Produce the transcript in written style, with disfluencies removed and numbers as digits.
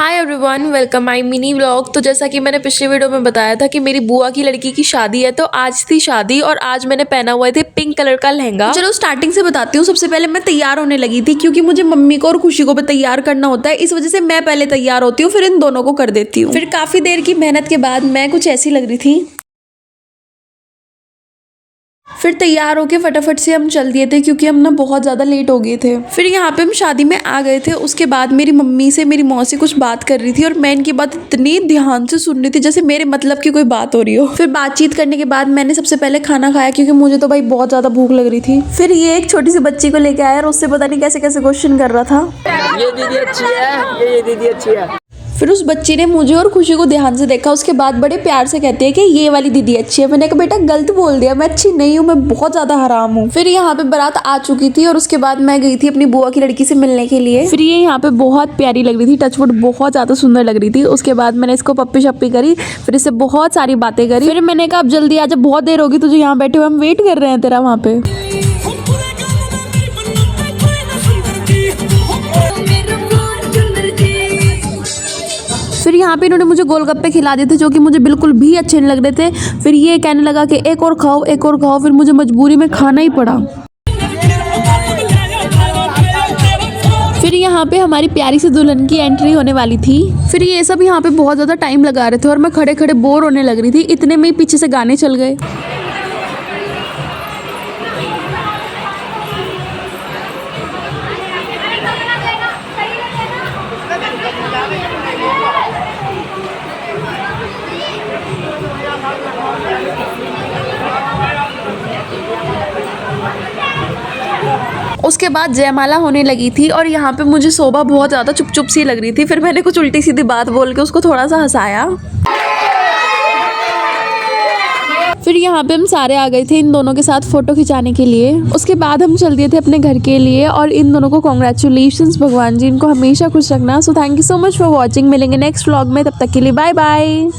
Hi everyone, welcome my mini vlog. तो जैसा कि मैंने पिछले वीडियो में बताया था कि मेरी बुआ की लड़की की शादी है, तो आज थी शादी और आज मैंने पहना हुआ थे पिंक कलर का लहंगा। चलो स्टार्टिंग से बताती हूँ। सबसे पहले मैं तैयार होने लगी थी क्योंकि मुझे मम्मी को और खुशी को भी तैयार करना होता है, इस वजह से मैं पहले तैयार होती हूँ, फिर इन दोनों को कर देती हूँ। फिर काफी देर की मेहनत के बाद मैं कुछ ऐसी लग रही थी। फिर तैयार होके फटाफट से हम चल दिए थे क्योंकि हम ना बहुत ज़्यादा लेट हो गए थे। फिर यहाँ पे हम शादी में आ गए थे। उसके बाद मेरी मम्मी से मेरी मौसी कुछ बात कर रही थी और मैं इनकी बात इतनी ध्यान से सुन रही थी जैसे मेरे मतलब की कोई बात हो रही हो। फिर बातचीत करने के बाद मैंने सबसे पहले खाना खाया क्योंकि मुझे तो भाई बहुत ज़्यादा भूख लग रही थी। फिर ये एक छोटी सी बच्ची को लेके आया और उससे पता नहीं कैसे कैसे क्वेश्चन कर रहा था। ये दीदी अच्छी है, ये दीदी अच्छी है। फिर उस बच्ची ने मुझे और खुशी को ध्यान से देखा। उसके बाद बड़े प्यार से कहती है कि ये वाली दीदी अच्छी है। मैंने कहा बेटा गलत बोल दिया, मैं अच्छी नहीं हूँ, मैं बहुत ज्यादा हराम हूँ। फिर यहाँ पे बारात आ चुकी थी और उसके बाद मैं गई थी अपनी बुआ की लड़की से मिलने के लिए। फिर ये यहाँ पे बहुत प्यारी लग रही थी, टचवुड बहुत ज्यादा सुंदर लग रही थी। उसके बाद मैंने इसको पप्पी शप्पी करी, फिर इससे बहुत सारी बातें करी। फिर मैंने कहा अब जल्दी आ जा, बहुत देर होगी तुझे यहाँ बैठे हुए, हम वेट कर रहे हैं तेरा वहाँ पे। फिर यहाँ पे इन्होंने मुझे गोलगप्पे खिला दिए थे जो कि मुझे बिल्कुल भी अच्छे नहीं लग रहे थे। फिर ये कहने लगा कि एक और खाओ, एक और खाओ। फिर मुझे मजबूरी में खाना ही पड़ा। फिर यहाँ पे हमारी प्यारी सी दुल्हन की एंट्री होने वाली थी। फिर ये सब यहाँ पे बहुत ज़्यादा टाइम लगा रहे थे और मैं खड़े खड़े बोर होने लग रही थी। इतने में ही पीछे से गाने चल गए। उसके बाद जयमाला होने लगी थी और यहाँ पे मुझे शोभा बहुत ज़्यादा चुप चुप सी लग रही थी। फिर मैंने कुछ उल्टी सीधी बात बोल के उसको थोड़ा सा हंसाया। फिर यहाँ पे हम सारे आ गए थे इन दोनों के साथ फोटो खिंचाने के लिए। उसके बाद हम चल दिए थे अपने घर के लिए और इन दोनों को कॉन्ग्रेचुलेशंस, भगवान जी इनको हमेशा खुश रखना। So thank you so much for watching. मिलेंगे नेक्स्ट व्लॉग में, तब तक के लिए बाय बाय।